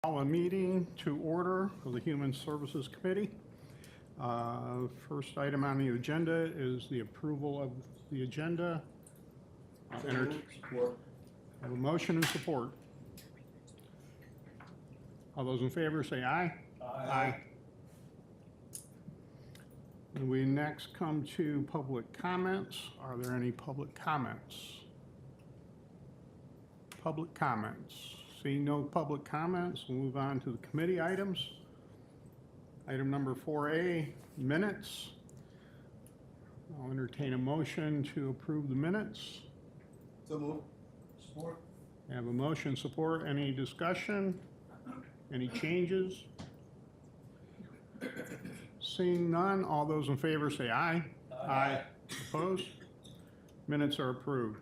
Call a meeting to order of the Human Services Committee. First item on the agenda is the approval of the agenda. Support. I have a motion and support. All those in favor say aye. Aye. And we next come to public comments. Are there any public comments? Public comments. Seeing no public comments, we'll move on to the committee items. Item number 4A, minutes. I'll entertain a motion to approve the minutes. So move. Support. I have a motion, support. Any discussion? Any changes? Seeing none, all those in favor say aye. Aye. Opposed? Minutes are approved.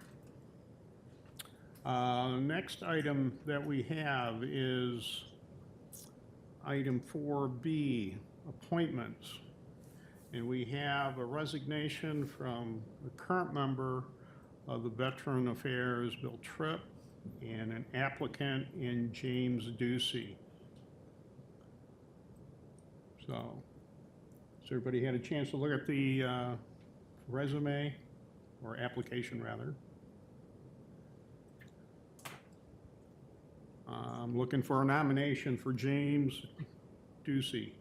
Next item that we have is item 4B, appointments. And we have a resignation from the current member of the Veteran Affairs, Bill Tripp, and an applicant in James Ducey. So, has everybody had a chance to look at the resume, or application rather? I'm looking for a nomination for James Ducey.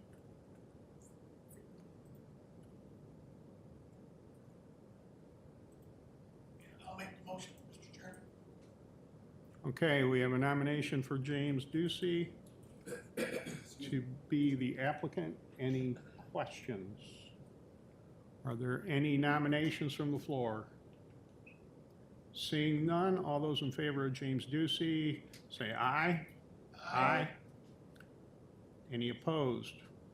I'll make the motion, Mr. Chairman. Okay, we have a nomination for James Ducey to be the applicant. Any questions? Are there any nominations from the floor? Seeing none, all those in favor of James Ducey say aye. Aye. Any opposed?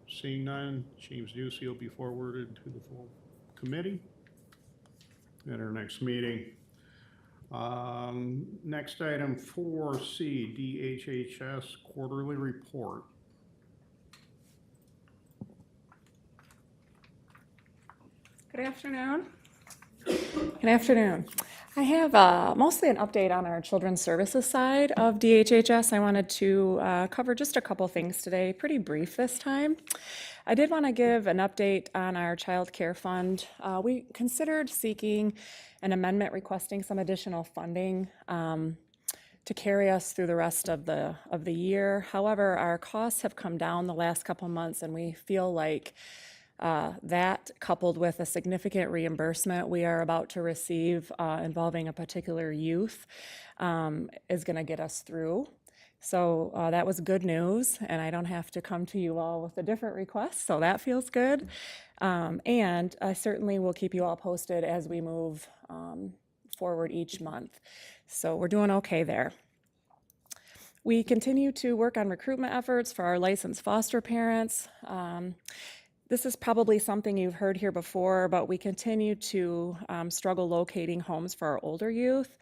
Seeing none, James Ducey will be forwarded to the full committee at our next meeting. Next item 4C, DHHS quarterly report. Good afternoon. Good afternoon. I have mostly an update on our children's services side of DHHS. I wanted to cover just a couple things today, pretty brief this time. I did want to give an update on our child care fund. We considered seeking an amendment requesting some additional funding to carry us through the rest of the year. However, our costs have come down the last couple months, and we feel like that, coupled with a significant reimbursement we are about to receive involving a particular youth, is going to get us through. So that was good news, and I don't have to come to you all with a different request, so that feels good. And I certainly will keep you all posted as we move forward each month. So we're doing okay there. We continue to work on recruitment efforts for our licensed foster parents. This is probably something you've heard here before, but we continue to struggle locating homes for our older youth.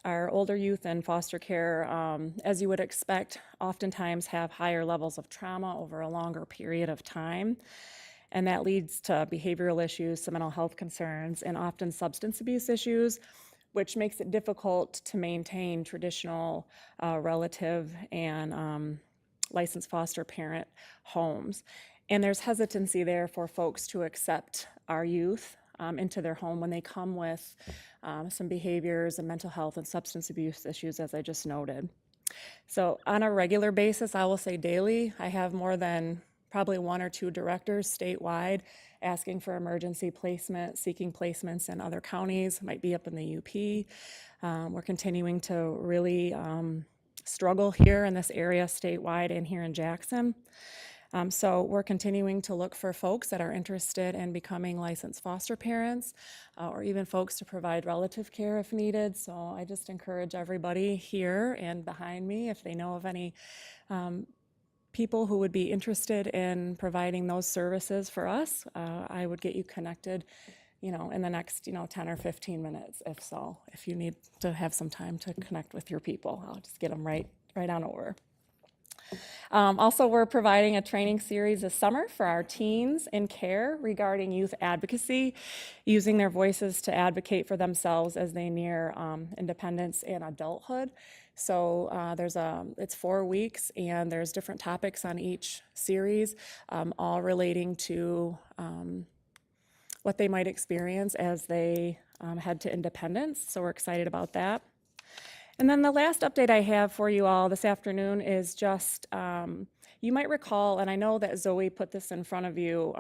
Our older youth in foster care, as you would expect, oftentimes have higher levels of trauma over a longer period of time. And that leads to behavioral issues, some mental health concerns, and often substance abuse issues, which makes it difficult to maintain traditional relative and licensed foster parent homes. And there's hesitancy there for folks to accept our youth into their home when they come with some behaviors and mental health and substance abuse issues, as I just noted. So on a regular basis, I will say daily, I have more than probably 1 or 2 directors statewide asking for emergency placement, seeking placements in other counties, might be up in the UP. We're continuing to really struggle here in this area statewide and here in Jackson. So we're continuing to look for folks that are interested in becoming licensed foster parents or even folks to provide relative care if needed. So I just encourage everybody here and behind me, if they know of any people who would be interested in providing those services for us, I would get you connected, in the next, 10 or 15 minutes, if you need to have some time to connect with your people. I'll just get them right on over. Also, we're providing a training series this summer for our teens in care regarding youth advocacy, using their voices to advocate for themselves as they near independence and adulthood. So it's 4 weeks, and there's different topics on each series, all relating to what they might experience as they head to independence. So we're excited about that. And then the last update I have for you all this afternoon is just, you might recall, and I know that Zoe put this in front of you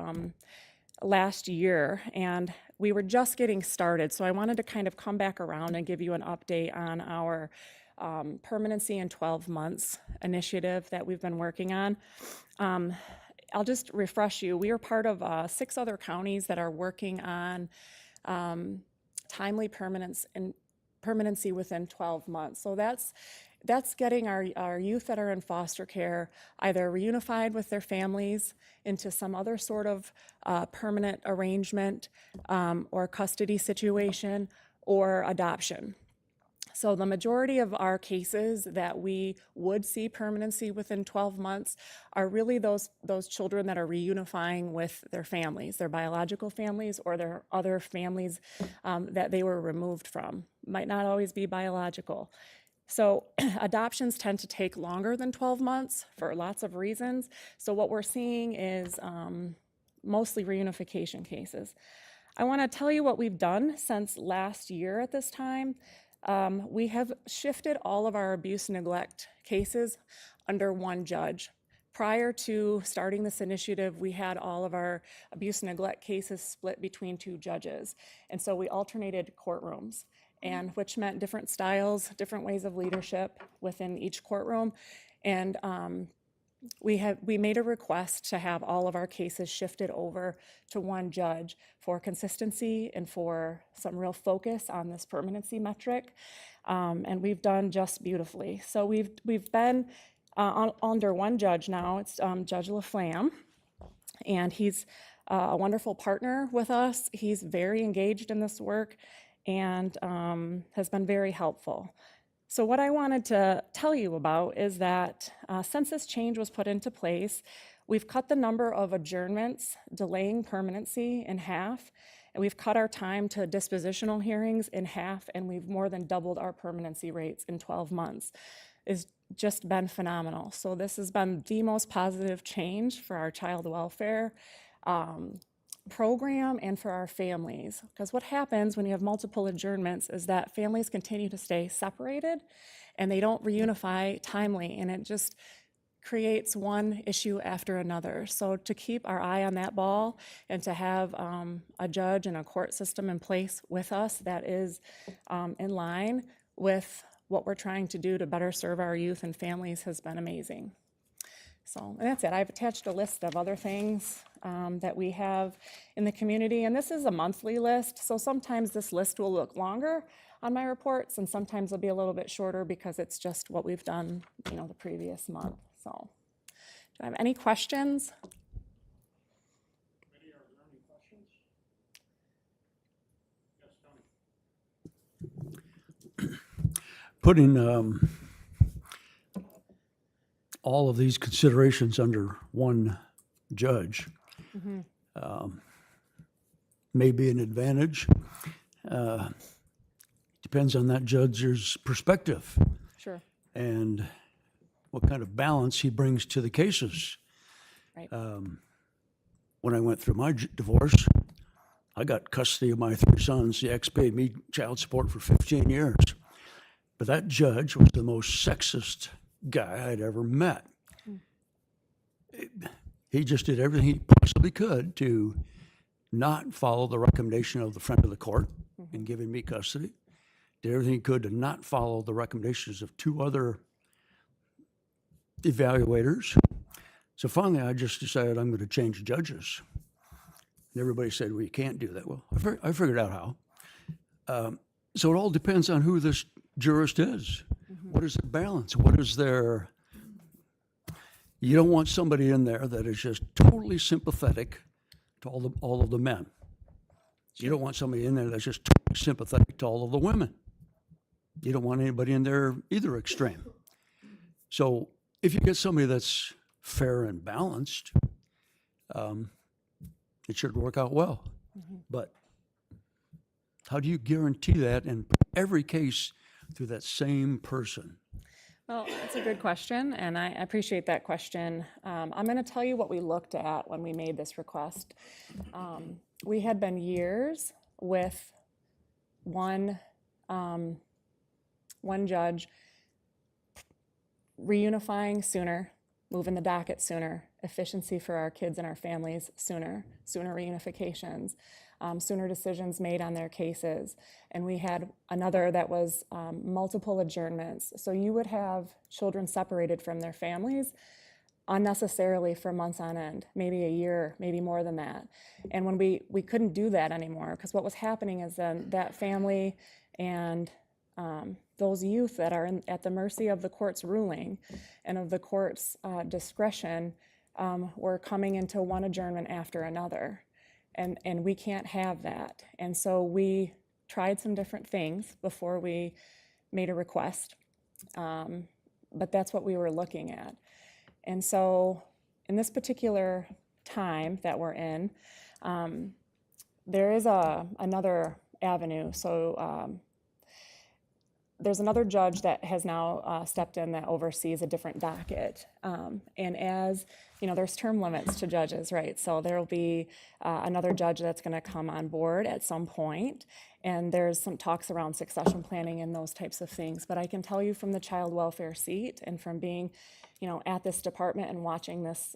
last year, and we were just getting started. So I wanted to kind of come back around and give you an update on our permanency in 12 months initiative that we've been working on. I'll just refresh you. We are part of 6 other counties that are working on timely permanency within 12 months. So that's getting our youth that are in foster care either reunified with their families into some other sort of permanent arrangement or custody situation or adoption. So the majority of our cases that we would see permanency within 12 months are really those children that are reunifying with their families, their biological families or their other families that they were removed from. Might not always be biological. So adoptions tend to take longer than 12 months for lots of reasons. So what we're seeing is mostly reunification cases. I want to tell you what we've done since last year at this time. We have shifted all of our abuse and neglect cases under one judge. Prior to starting this initiative, we had all of our abuse and neglect cases split between 2 judges. And so we alternated courtrooms, and which meant different styles, different ways of leadership within each courtroom. And we made a request to have all of our cases shifted over to one judge for consistency and for some real focus on this permanency metric. And we've done just beautifully. So we've been under one judge now. It's Judge LaFlamme, and he's a wonderful partner with us. He's very engaged in this work and has been very helpful. So what I wanted to tell you about is that since this change was put into place, we've cut the number of adjournments delaying permanency in half, and we've cut our time to dispositional hearings in half, and we've more than doubled our permanency rates in 12 months. It's just been phenomenal. So this has been the most positive change for our child welfare program and for our families. Because what happens when you have multiple adjournments is that families continue to stay separated and they don't reunify timely, and it just creates one issue after another. So to keep our eye on that ball and to have a judge and a court system in place with us that is in line with what we're trying to do to better serve our youth and families has been amazing. So, and that's it. I've attached a list of other things that we have in the community, and this is a monthly list. So sometimes this list will look longer on my reports, and sometimes it'll be a little bit shorter because it's just what we've done, the previous month. So, do I have any questions? Committee, are there any questions? Yes, Tony. Putting all of these considerations under one judge may be an advantage. Depends on that judge's perspective Sure. and what kind of balance he brings to the cases. Right. When I went through my divorce, I got custody of my 3 sons. The ex paid me child support for 15 years. But that judge was the most sexist guy I'd ever met. He just did everything he possibly could to not follow the recommendation of the friend of the court in giving me custody. Did everything he could to not follow the recommendations of 2 other evaluators. So finally, I just decided I'm going to change judges. And everybody said, well, you can't do that. Well, I figured out how. So it all depends on who this jurist is. What is their balance? What is their... You don't want somebody in there that is just totally sympathetic to all of the men. You don't want somebody in there that's just totally sympathetic to all of the women. You don't want anybody in there either extreme. So if you get somebody that's fair and balanced, it should work out well. But how do you guarantee that in every case through that same person? Well, that's a good question, and I appreciate that question. I'm going to tell you what we looked at when we made this request. We had been years with one judge reunifying sooner, moving the docket sooner, efficiency for our kids and our families sooner reunifications, sooner decisions made on their cases. And we had another that was multiple adjournments. So you would have children separated from their families unnecessarily for months on end, maybe a year, maybe more than that. And when we couldn't do that anymore, because what was happening is then that family and those youth that are at the mercy of the court's ruling and of the court's discretion were coming into one adjournment after another. And we can't have that. And so we tried some different things before we made a request. But that's what we were looking at. And so in this particular time that we're in, there is another avenue. So there's another judge that has now stepped in that oversees a different docket. And as you know, there's term limits to judges, right? So there'll be another judge that's going to come on board at some point, and there's some talks around succession planning and those types of things. But I can tell you from the child welfare seat and from being, you know, at this department and watching this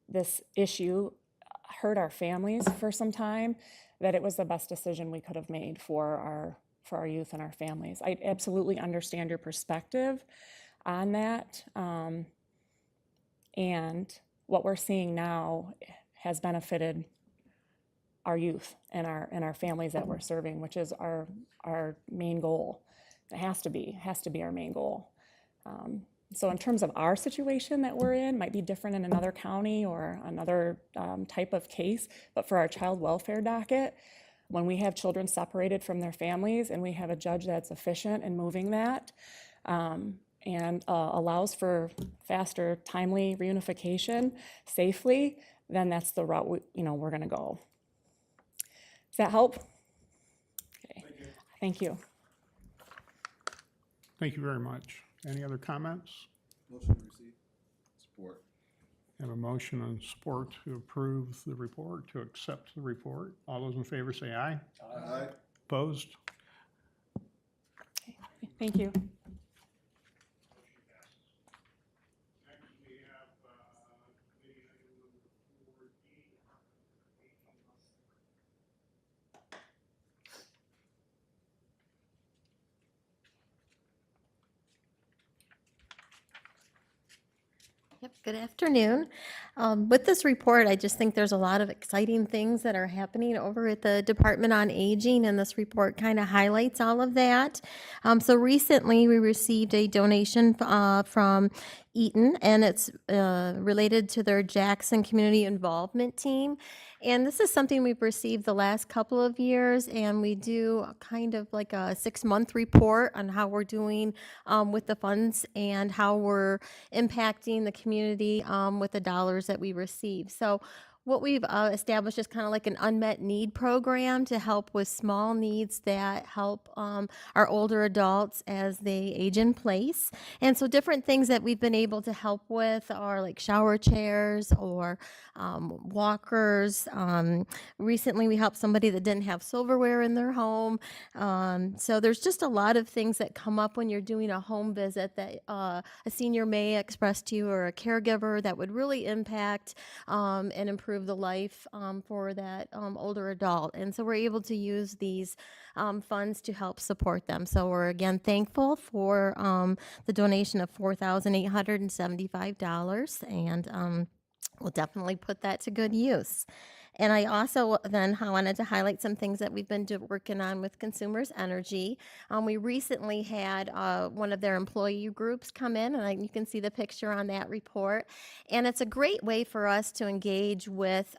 this issue hurt our families for some time, that it was the best decision we could have made for our youth and our families. I absolutely understand your perspective on that. And what we're seeing now has benefited our youth and our families that we're serving, which is our main goal. It has to be our main goal. So in terms of our situation that we're in, might be different in another county or another type of case, but for our child welfare docket, when we have children separated from their families and we have a judge that's efficient in moving that and allows for faster, timely reunification safely, then that's the route we're going to go. Does that help? Okay. Thank you. Thank you very much. Any other comments? Motion to receive. Support. Have a motion and support to approve the report, to accept the report. All those in favor say aye. Aye. Opposed? Thank you. Next, we have committee item number 4D. Yep, good afternoon. With this report, I just think there's a lot of exciting things that are happening over at the Department on Aging, and this report kind of highlights all of that. So recently, we received a donation from Eaton, and it's related to their Jackson Community Involvement Team. And this is something we've received the last couple of years, and we do kind of like a 6-month report on how we're doing with the funds and how we're impacting the community with the dollars that we receive. So what we've established is kind of like an unmet need program to help with small needs that help our older adults as they age in place. And so different things that we've been able to help with are like shower chairs or walkers. Recently we helped somebody that didn't have silverware in their home. So there's just a lot of things that come up when you're doing a home visit that a senior may express to you, or a caregiver, that would really impact and improve the life for that older adult. And so we're able to use these funds to help support them. So we're again thankful for the donation of $4,875, and we'll definitely put that to good use. And I also then wanted to highlight some things that we've been working on with Consumers Energy. We recently had one of their employee groups come in, and you can see the picture on that report. And it's a great way for us to engage with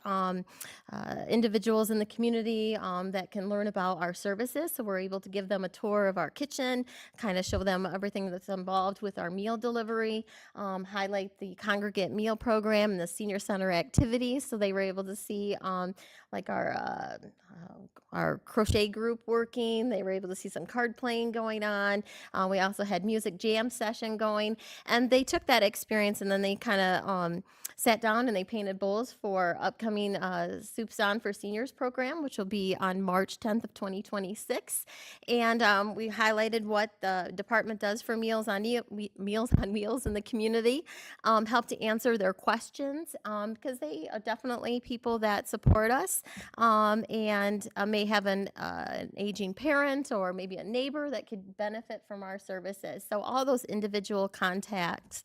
individuals in the community that can learn about our services. So we're able to give them a tour of our kitchen, kind of show them everything that's involved with our meal delivery, highlight the congregate meal program and the senior center activities. So they were able to see like our crochet group working. They were able to see some card playing going on. We also had music jam session going, and they took that experience and then they kind of sat down and they painted bowls for upcoming Soups On for Seniors program, which will be on March 10th of 2026. And we highlighted what the department does for Meals on Wheels in the community, help to answer their questions because they are definitely people that support us and may have an aging parent or maybe a neighbor that could benefit from our services. So all those individual contacts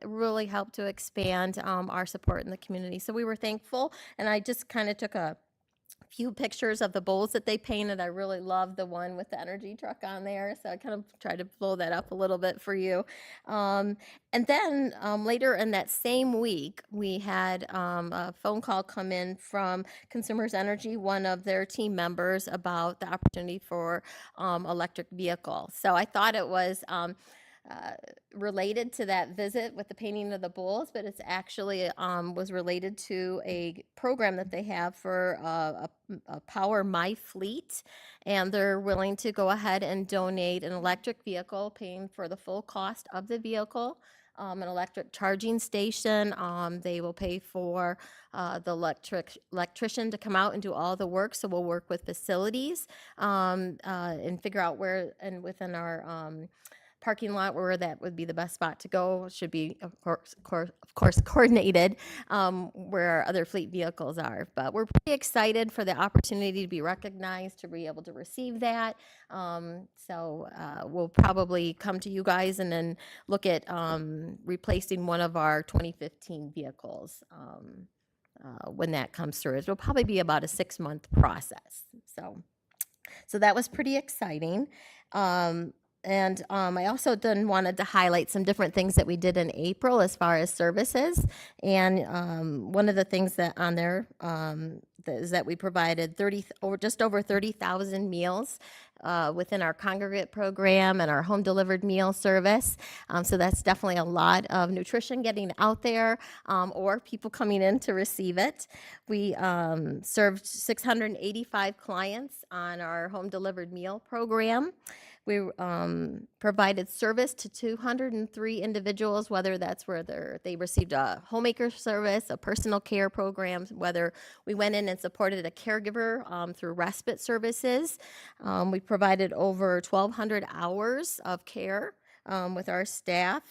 really help to expand our support in the community. So we were thankful, and I just kind of took a few pictures of the bowls that they painted. I really love the one with the energy truck on there, so I kind of tried to blow that up a little bit for you. And then later in that same week, we had a phone call come in from Consumers Energy, one of their team members, about the opportunity for electric vehicle. So I thought it was related to that visit with the painting of the bowls, but it's actually was related to a program that they have for a Power My Fleet, and they're willing to go ahead and donate an electric vehicle, paying for the full cost of the vehicle. An electric charging station. They will pay for the electrician to come out and do all the work. So we'll work with facilities and figure out where and within our parking lot where that would be the best spot to go. Should be, of course, coordinated where other fleet vehicles are. But we're pretty excited for the opportunity to be recognized, to be able to receive that. So we'll probably come to you guys and then look at replacing one of our 2015 vehicles when that comes through. It'll probably be about a 6-month process. So that was pretty exciting. And I also then wanted to highlight some different things that we did in April as far as services. And one of the things that on there is that we provided just over 30,000 meals within our congregate program and our home delivered meal service. So that's definitely a lot of nutrition getting out there or people coming in to receive it. We served 685 clients on our home delivered meal program. We provided service to 203 individuals, whether that's where they received a homemaker service, a personal care program, whether we went in and supported a caregiver through respite services. We provided over 1,200 hours of care with our staff.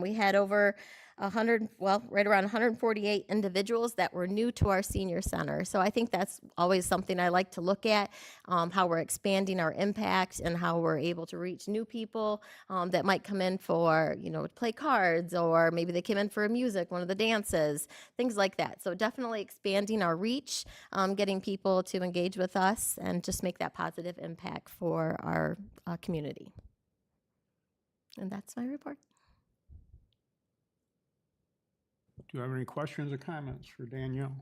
We had over right around 148 individuals that were new to our senior center. So I think that's always something I like to look at, how we're expanding our impact and how we're able to reach new people that might come in for, play cards, or maybe they came in for music, one of the dances, things like that. So definitely expanding our reach, getting people to engage with us and just make that positive impact for our community. And that's my report. Do you have any questions or comments for Danielle?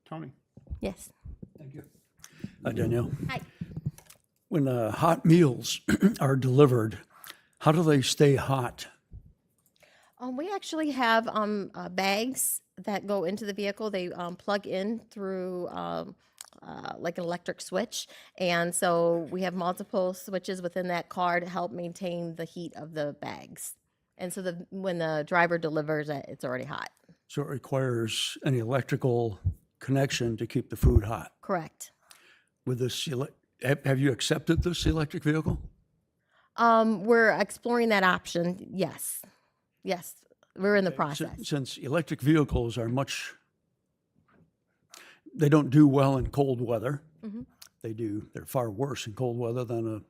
Tony? Yes. Thank you. Hi, Danielle. Hi. When hot meals are delivered, how do they stay hot? We actually have bags that go into the vehicle. They plug in through like an electric switch. And so we have multiple switches within that car to help maintain the heat of the bags. And so when the driver delivers it, it's already hot. So it requires an electrical connection to keep the food hot. Correct. With this, have you accepted this electric vehicle? We're exploring that option. Yes. Yes. We're in the process. Since electric vehicles are they don't do well in cold weather. Mm-hmm. They're far worse in cold weather than a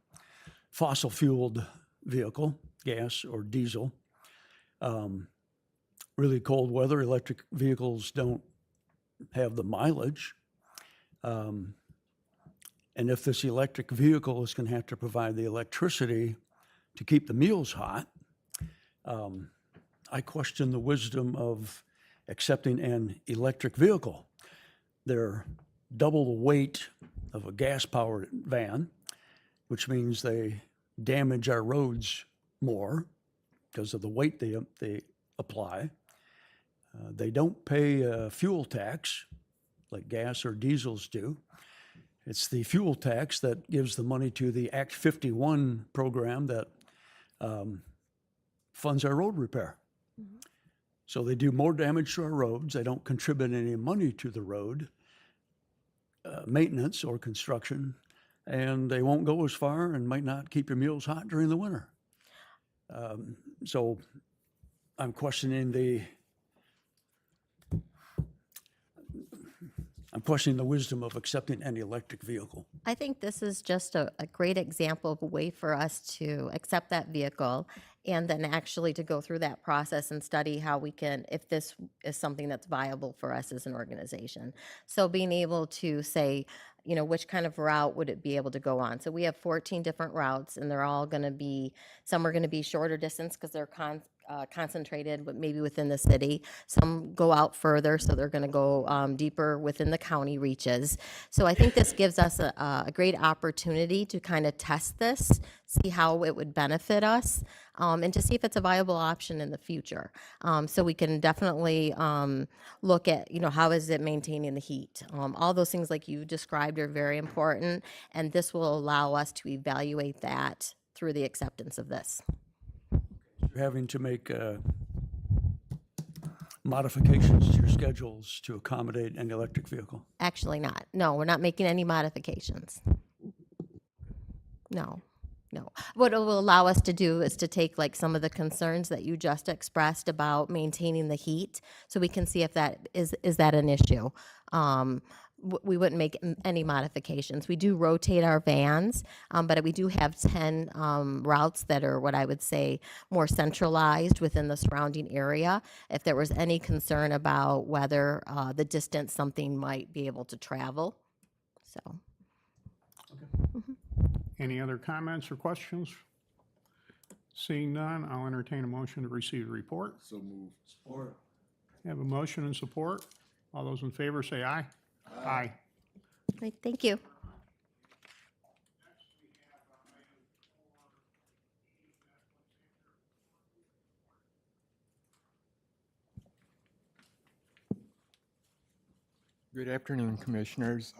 fossil fueled vehicle, gas or diesel. Really cold weather, electric vehicles don't have the mileage. And if this electric vehicle is going to have to provide the electricity to keep the meals hot, I question the wisdom of accepting an electric vehicle. They're double the weight of a gas-powered van, which means they damage our roads more because of the weight they apply. They don't pay a fuel tax like gas or diesels do. It's the fuel tax that gives the money to the Act 51 program that funds our road repair. So they do more damage to our roads. They don't contribute any money to the road maintenance or construction, and they won't go as far and might not keep your meals hot during the winter. So I'm questioning the wisdom of accepting any electric vehicle. I think this is just a great example of a way for us to accept that vehicle and then actually to go through that process and study how we can, if this is something that's viable for us as an organization. So being able to say, you know, which kind of route would it be able to go on? So we have 14 different routes, and they're all going to be, some are going to be shorter distance because they're concentrated, but maybe within the city. Some go out further, so they're going to go deeper within the county reaches. So I think this gives us a great opportunity to kind of test this, see how it would benefit us, and to see if it's a viable option in the future. So we can definitely look at, you know, how is it maintaining the heat? All those things like you described are very important, and this will allow us to evaluate that through the acceptance of this. You're having to make modifications to your schedules to accommodate an electric vehicle. Actually not. No, we're not making any modifications. No. What it will allow us to do is to take like some of the concerns that you just expressed about maintaining the heat, so we can see if that is that an issue. We wouldn't make any modifications. We do rotate our vans, but we do have 10 routes that are what I would say more centralized within the surrounding area. If there was any concern about whether the distance something might be able to travel, so. Any other comments or questions? Seeing none, I'll entertain a motion to receive the report. So moved. Support. Have a motion and support. All those in favor say aye. Aye. Great, thank you. Good afternoon, Commissioners.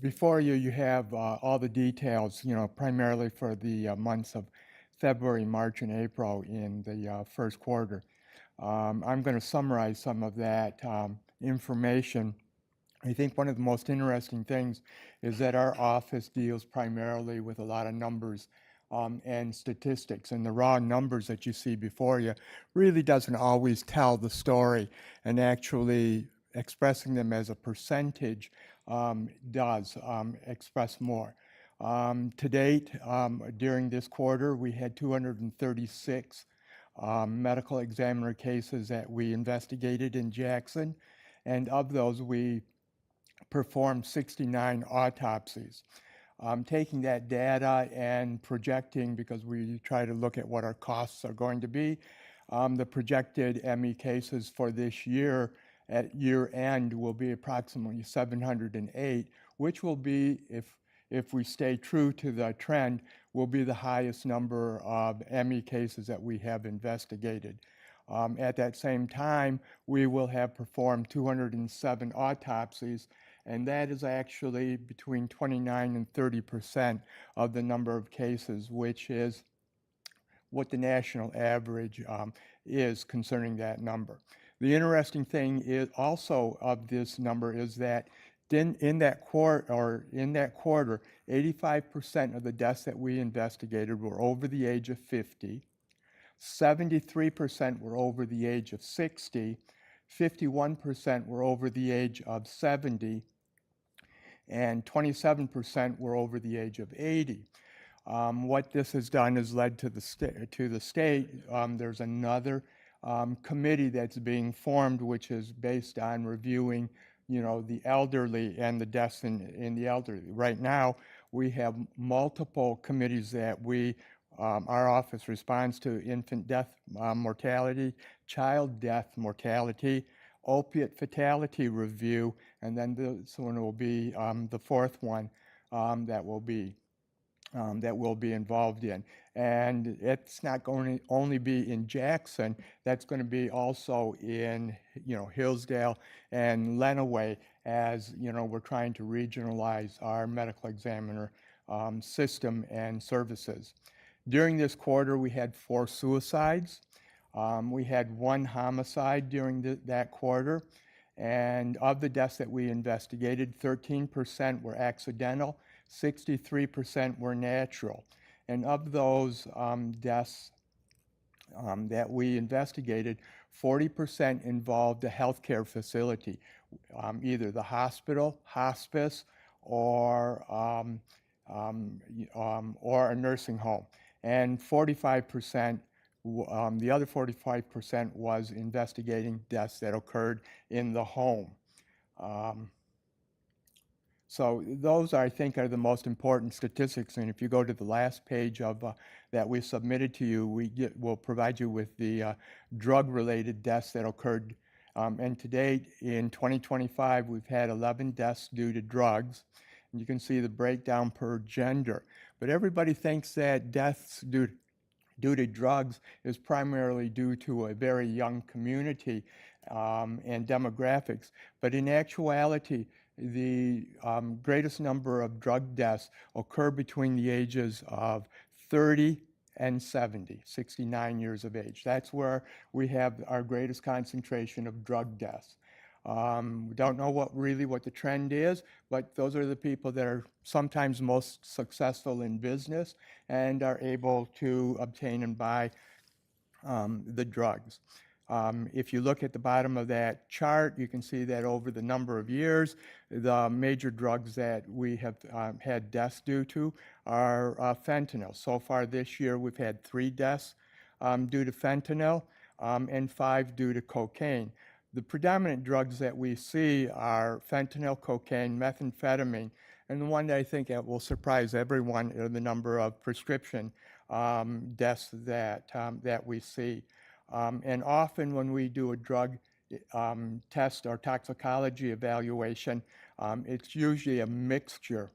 Before you, you have all the details, you know, primarily for the months of February, March, and April in the first quarter. I'm going to summarize some of that information. I think one of the most interesting things is that our office deals primarily with a lot of numbers and statistics, and the raw numbers that you see before you really doesn't always tell the story, and actually expressing them as a percentage does express more. To date, during this quarter, we had 236 medical examiner cases that we investigated in Jackson, and of those, we performed 69 autopsies. Taking that data and projecting, because we try to look at what our costs are going to be, the projected ME cases for this year at year end will be approximately 708, which will be, if we stay true to the trend, will be the highest number of ME cases that we have investigated. At that same time, we will have performed 207 autopsies, and that is actually between 29 and 30% of the number of cases, which is what the national average is concerning that number. The interesting thing is also of this number is that in that quarter, 85% of the deaths that we investigated were over the age of 50, 73% were over the age of 60, 51% were over the age of 70, and 27% were over the age of 80. What this has done is led to the state. There's another committee that's being formed, which is based on reviewing, the elderly and the deaths in the elderly. Right now, we have multiple committees that our office responds to: infant death mortality, child death mortality, opiate fatality review, and then this one will be the fourth one that will be involved in. And it's not going to only be in Jackson, that's going to be also in, Hillsdale and Lenawee, as, we're trying to regionalize our medical examiner system and services. During this quarter, we had 4 suicides. We had 1 homicide during that quarter. And of the deaths that we investigated, 13% were accidental, 63% were natural. And of those deaths that we investigated, 40% involved a healthcare facility, either the hospital, hospice, or a nursing home. And 45%, the other 45% was investigating deaths that occurred in the home. So those, I think, are the most important statistics. And if you go to the last page of that we submitted to you, we'll provide you with the drug-related deaths that occurred. And to date, in 2025, we've had 11 deaths due to drugs. And you can see the breakdown per gender. But everybody thinks that deaths due to drugs is primarily due to a very young community and demographics. But in actuality, the greatest number of drug deaths occur between the ages of 30 and 70, 69 years of age. That's where we have our greatest concentration of drug deaths. We don't know what the trend is, but those are the people that are sometimes most successful in business and are able to obtain and buy the drugs. If you look at the bottom of that chart, you can see that over the number of years, the major drugs that we have had deaths due to are fentanyl. So far this year, we've had 3 deaths due to fentanyl and 5 due to cocaine. The predominant drugs that we see are fentanyl, cocaine, methamphetamine, and the one that I think that will surprise everyone are the number of prescription deaths that we see. And often when we do a drug test or toxicology evaluation, it's usually a mixture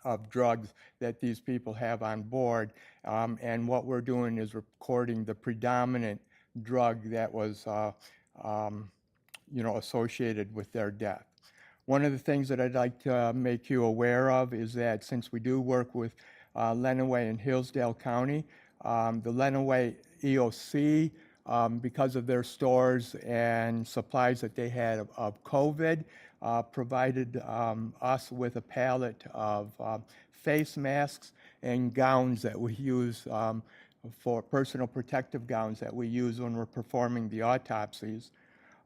of drugs that these people have on board. And what we're doing is recording the predominant drug that was associated with their death. One of the things that I'd like to make you aware of is that since we do work with Lenawee and Hillsdale County, the Lenawee EOC, because of their stores and supplies that they had of COVID, provided us with a pallet of face masks and gowns that we use for personal protective gowns that we use when we're performing the autopsies.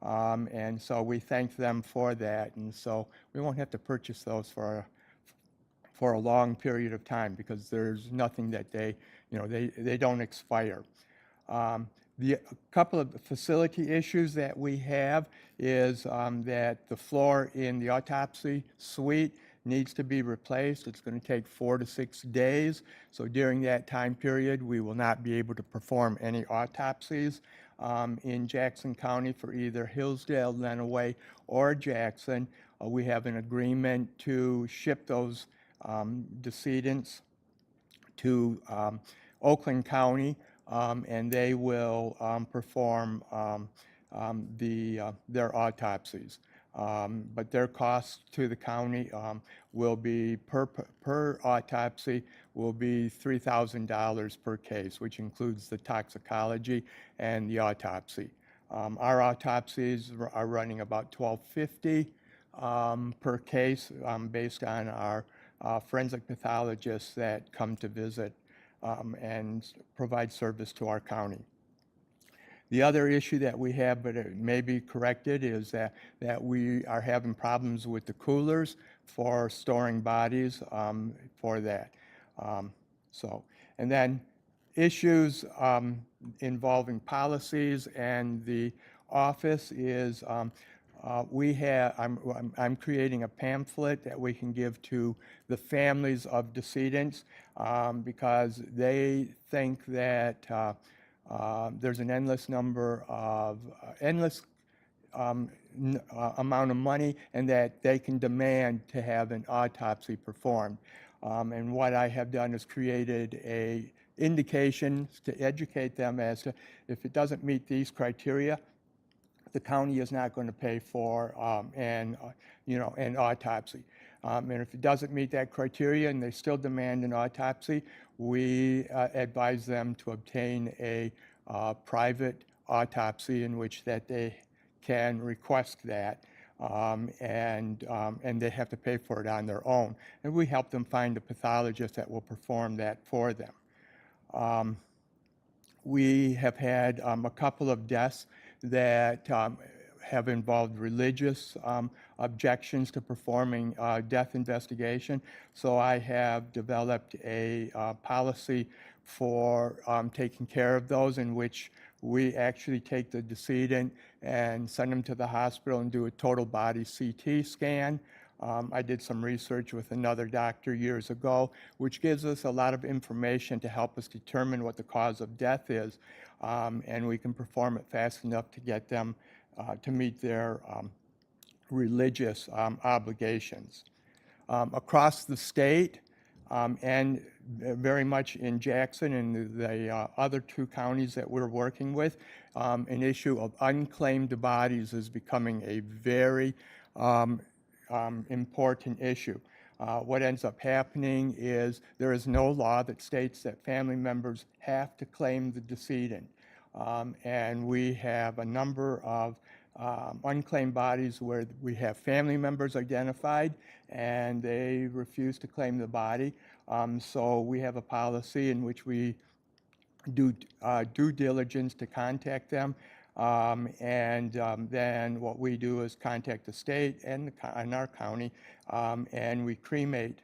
And so we thank them for that. And so we won't have to purchase those for a long period of time because there's nothing that they don't expire. The couple of facility issues that we have is that the floor in the autopsy suite needs to be replaced. It's going to take 4 to 6 days. So during that time period, we will not be able to perform any autopsies in Jackson County for either Hillsdale, Lenawee, or Jackson. We have an agreement to ship those decedents to Oakland County, and they will perform their autopsies. But their cost to the county will be per autopsy will be $3,000 per case, which includes the toxicology and the autopsy. Our autopsies are running about $1,250 per case based on our forensic pathologists that come to visit and provide service to our county. The other issue that we have, but it may be corrected, is that we are having problems with the coolers for storing bodies for that. And then issues involving policies and the office is I'm creating a pamphlet that we can give to the families of decedents because they think that there's an endless number of amount of money and that they can demand to have an autopsy performed. And what I have done is created a indication to educate them as to if it doesn't meet these criteria, the county is not going to pay for an autopsy. And if it doesn't meet that criteria and they still demand an autopsy, we advise them to obtain a private autopsy in which that they can request that, and they have to pay for it on their own. And we help them find a pathologist that will perform that for them. We have had a couple of deaths that have involved religious objections to performing death investigation. So I have developed a policy for taking care of those, in which we actually take the decedent and send them to the hospital and do a total body CT scan. I did some research with another doctor years ago, which gives us a lot of information to help us determine what the cause of death is, and we can perform it fast enough to get them to meet their religious obligations. Across the state, and very much in Jackson and the other 2 counties that we're working with, an issue of unclaimed bodies is becoming a very important issue. What ends up happening is there is no law that states that family members have to claim the decedent. And we have a number of unclaimed bodies where we have family members identified and they refuse to claim the body. So we have a policy in which we do due diligence to contact them. Then what we do is contact the state and our county, and we cremate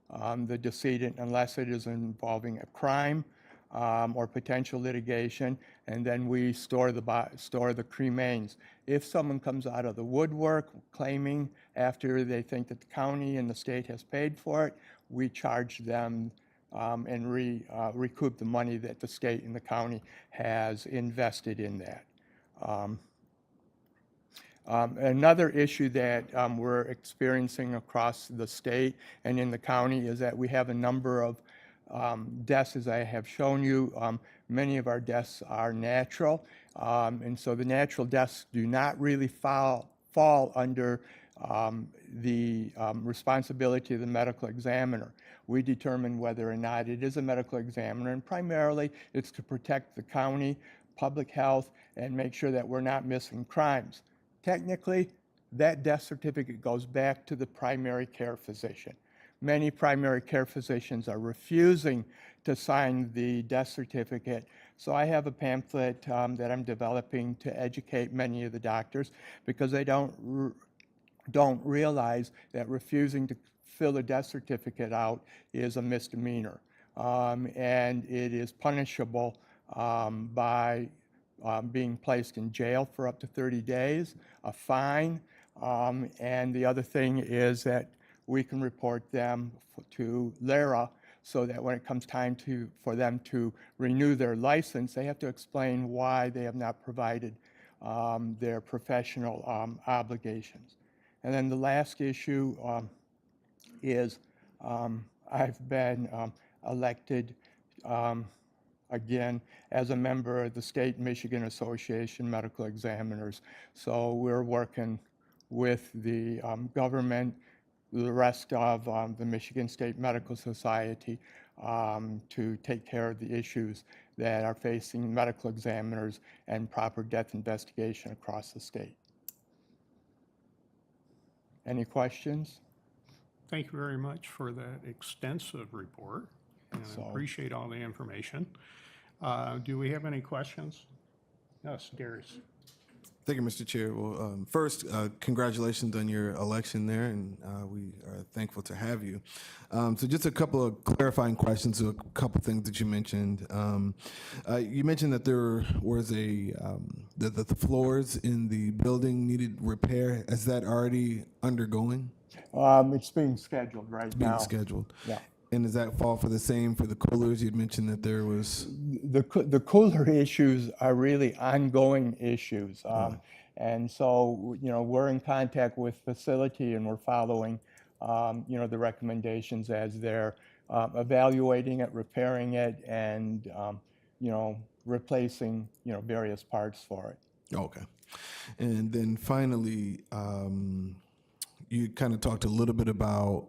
the decedent unless it is involving a crime or potential litigation, and then we store the cremains. If someone comes out of the woodwork claiming after they think that the county and the state has paid for it, we charge them and recoup the money that the state and the county has invested in that. Another issue that we're experiencing across the state and in the county is that we have a number of deaths, as I have shown you. Many of our deaths are natural, and so the natural deaths do not really fall under the responsibility of the medical examiner. We determine whether or not it is a medical examiner, and primarily it's to protect the county, public health, and make sure that we're not missing crimes. Technically, that death certificate goes back to the primary care physician. Many primary care physicians are refusing to sign the death certificate. So I have a pamphlet that I'm developing to educate many of the doctors, because they don't realize that refusing to fill a death certificate out is a misdemeanor. And it is punishable by being placed in jail for up to 30 days, a fine, and the other thing is that we can report them to LARA, so that when it comes time for them to renew their license, they have to explain why they have not provided their professional obligations. And then the last issue is I've been elected again as a member of the State Michigan Association Medical Examiners. So we're working with the government, the rest of the Michigan State Medical Society to take care of the issues that are facing medical examiners and proper death investigation across the state. Any questions? Thank you very much for that extensive report, and I appreciate all the information. Do we have any questions? Yes, Darius. Thank you, Mr. Chair. Well, first, congratulations on your election there, and we are thankful to have you. So just a couple of clarifying questions to a couple things that you mentioned. You mentioned that there was that the floors in the building needed repair. Is that already undergoing, It's being scheduled right being now. scheduled? Yeah. And does that fall for the same for the coolers? You'd mentioned that there was, The cooler issues are really ongoing issues. And so, we're in contact with facility and we're following, the recommendations as they're evaluating it, repairing it, and, replacing, various parts for it. okay. And then finally, you kind of talked a little bit about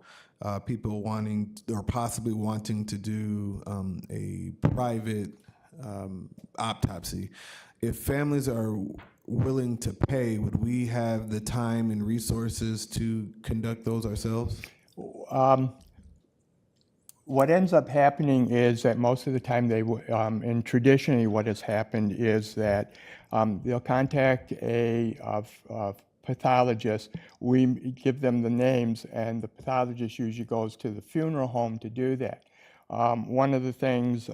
people wanting or possibly wanting to do a private autopsy. If families are willing to pay, would we have the time and resources to conduct those ourselves? What ends up happening is that most of the time and traditionally what has happened is that they'll contact a pathologist. We give them the names, and the pathologist usually goes to the funeral home to do that. One of the things,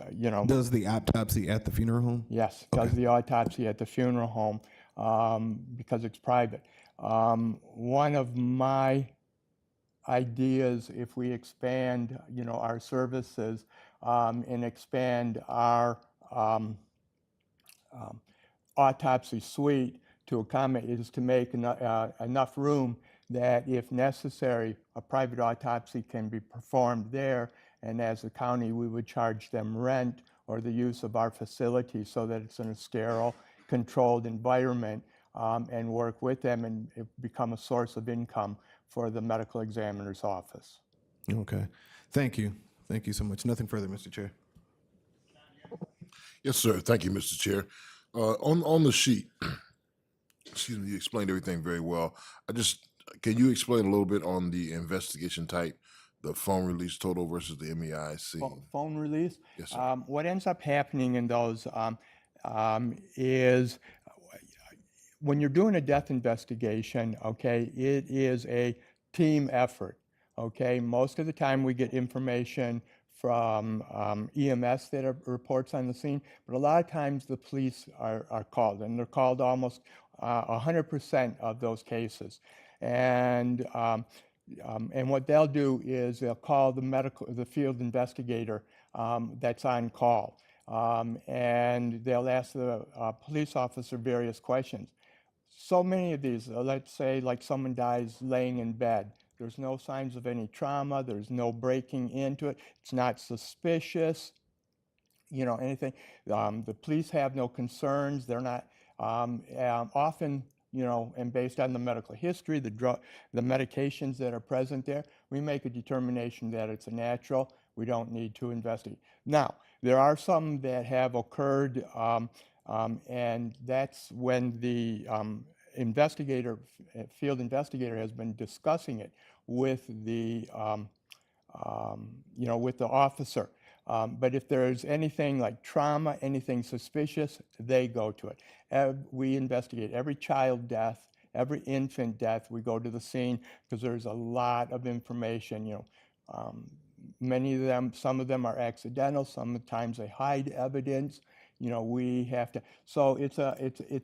Does the autopsy at the funeral home? yes, does the autopsy at the funeral home because it's private. One of my ideas, if we expand, our services and expand our autopsy suite to accommodate, is to make enough room that if necessary, a private autopsy can be performed there, and as a county, we would charge them rent or the use of our facility so that it's in a sterile, controlled environment, and work with them and it become a source of income for the medical examiner's office. Okay. Thank you. Thank you so much. Nothing further, Mr. Chair. Yes, sir. Thank you, Mr. Chair. On the sheet, excuse me, you explained everything very well. Can you explain a little bit on the investigation type, the phone release total versus the MEIC? Phone release? Yes, sir. What ends up happening in those is when you're doing a death investigation, okay, it is a team effort, okay? Most of the time we get information from EMS that reports on the scene, but a lot of times the police are called, and they're called almost 100% of those cases. And what they'll do is they'll call the field investigator that's on call, and they'll ask the police officer various questions. So many of these, let's say like someone dies laying in bed. There's no signs of any trauma. There's no breaking into it. It's not suspicious, anything. The police have no concerns. They're not often, and based on the medical history, the medications that are present there, we make a determination that it's a natural. We don't need to investigate. Now, there are some that have occurred, and that's when the field investigator has been discussing it with the, with the officer. But if there's anything like trauma, anything suspicious, they go to it. We investigate every child death, every infant death. We go to the scene because there's a lot of information. Many of them, some of them are accidental. Sometimes they hide evidence. We have to. So it's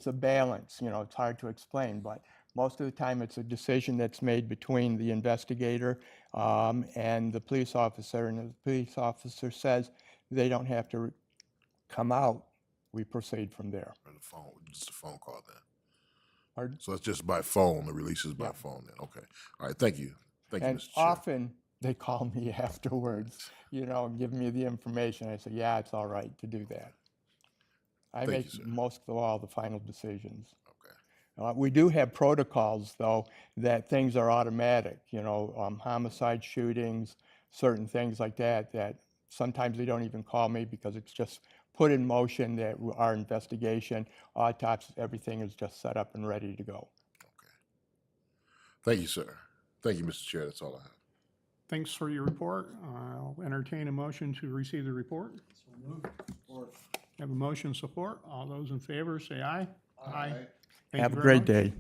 a balance. It's hard to explain, but most of the time it's a decision that's made between the investigator and the police officer, and if the police officer says they don't have to come out, we proceed from there. Or the phone, just a phone call then. Pardon? So it's just by phone, the release is by Yeah. phone then. Okay. All right. Thank you. Thank you, And Mr. Chair. often they call me afterwards, and give me the information. I say, yeah, it's all right to do that. I Thank you, make sir. most of all the final decisions. Okay. We do have protocols, though, that things are automatic, homicide shootings, certain things like that sometimes they don't even call me because it's just put in motion that our investigation, autopsy, everything is just set up and ready to go. Thank you, sir. Thank you, Mr. Chair. That's all I have. Thanks for your report. I'll entertain a motion to receive the report. Support. Have a motion support. All those in favor say aye. Aye. Thank Have you a very great much. day.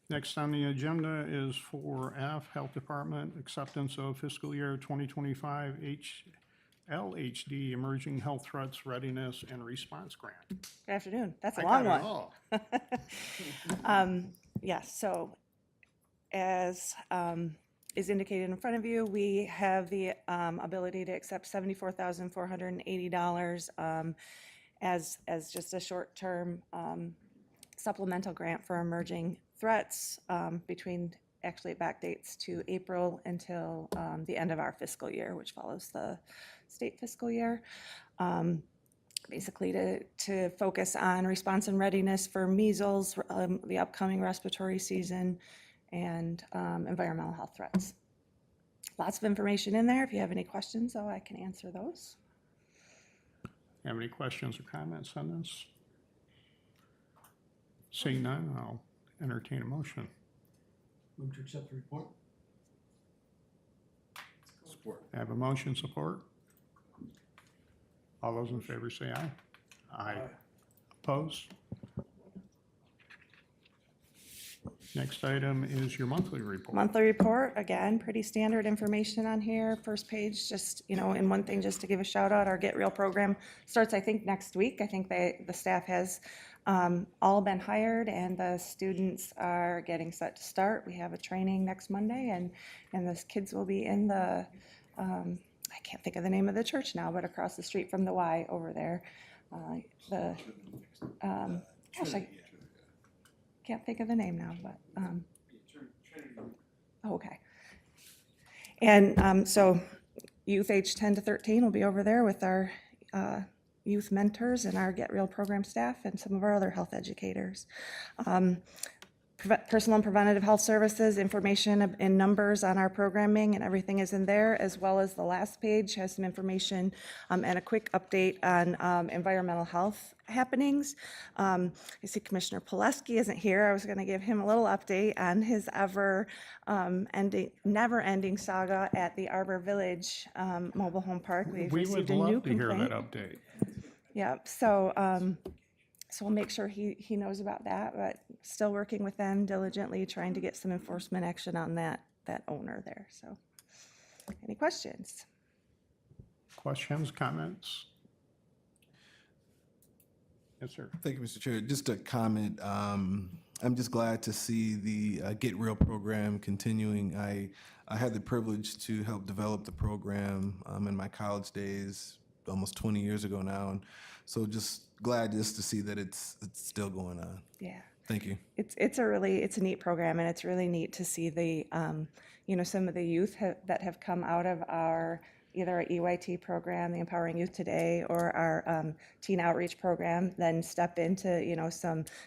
Next on the agenda is for F, Health Department, acceptance of fiscal year 2025 LHD Emerging Health Threats Readiness and Response Grant. Good afternoon. That's a I long got it one. all. Yes, so as is indicated in front of you, we have the ability to accept $74,480 as just a short-term supplemental grant for emerging threats between, actually it backdates to April until the end of our fiscal year, which follows the state fiscal year. Basically to focus on response and readiness for measles, the upcoming respiratory season, and environmental health threats. Lots of information in there. If you have any questions, though, I can answer those. Have any questions or comments on this? Seeing none, I'll entertain a motion. Move to accept the report. Support. I have a motion, support. All those in favor say aye. Aye. Opposed? Next item is your monthly report. Monthly report, again, pretty standard information on here. First page, just, and one thing just to give a shout out, our Get Real program starts, I think, next week. I think the staff has all been hired and the students are getting set to start. We have a training next Monday and the kids will be in the, I can't think of the name of the church now, but across the street from the Y over there. I can't think of the name now, but, okay. And so youth age 10 to 13 will be over there with our youth mentors and our Get Real program staff and some of our other health educators. Personal and preventative health services, information and numbers on our programming and everything is in there, as well as the last page has some information and a quick update on environmental health happenings. I see Commissioner Pileski isn't here. I was going to give him a little update on his never-ending saga at the Arbor Village Mobile Home Park. We've We would received a new love to hear complaint. that update. Yep, so we'll make sure he knows about that, but still working with them diligently, trying to get some enforcement action on that owner there, so. Any questions? Questions, comments? Yes, sir. Thank you, Mr. Chair. Just a comment. I'm just glad to see the Get Real program continuing. I had the privilege to help develop the program in my college days, almost 20 years ago now, and so just glad just to see that it's still going on. Yeah. Thank you. It's a neat program, and it's really neat to see the, some of the youth that have come out of either our EYT program, the Empowering Youth Today, or our teen outreach program, then step into,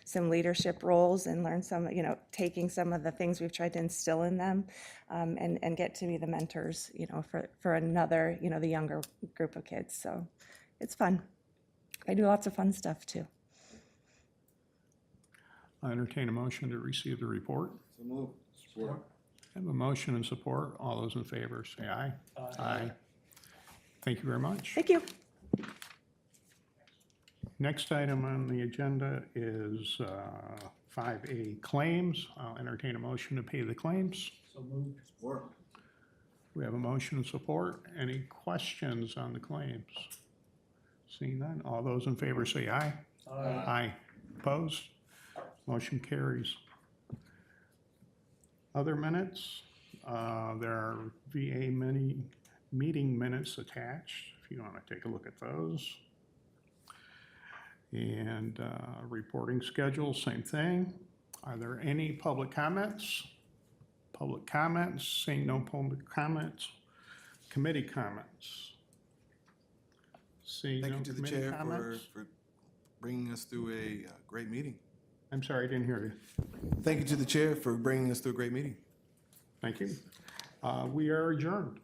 some leadership roles and learn some, taking some of the things we've tried to instill in them, and get to be the mentors, for another, the younger group of kids. So it's fun. I do lots of fun stuff too. I entertain a motion to receive the report. Support. I have a motion and support. All those in favor say aye. Aye. Thank you very much. Thank you. Next item on the agenda is 5A claims. I'll entertain a motion to pay the claims. So moved. Support. We have a motion and support. Any questions on the claims? Seeing none, all those in favor say aye. Aye. Opposed? Motion carries. Other minutes, there are VA meeting minutes attached, if you want to take a look at those. And reporting schedule, same thing. Are there any public comments? Public comments, seeing no public comments. Committee comments. Seeing no Thank you to the committee chair comments. for bringing us through a great meeting. I'm sorry, I didn't hear you. Thank you to the chair for bringing us through a great meeting. Thank you. We are adjourned.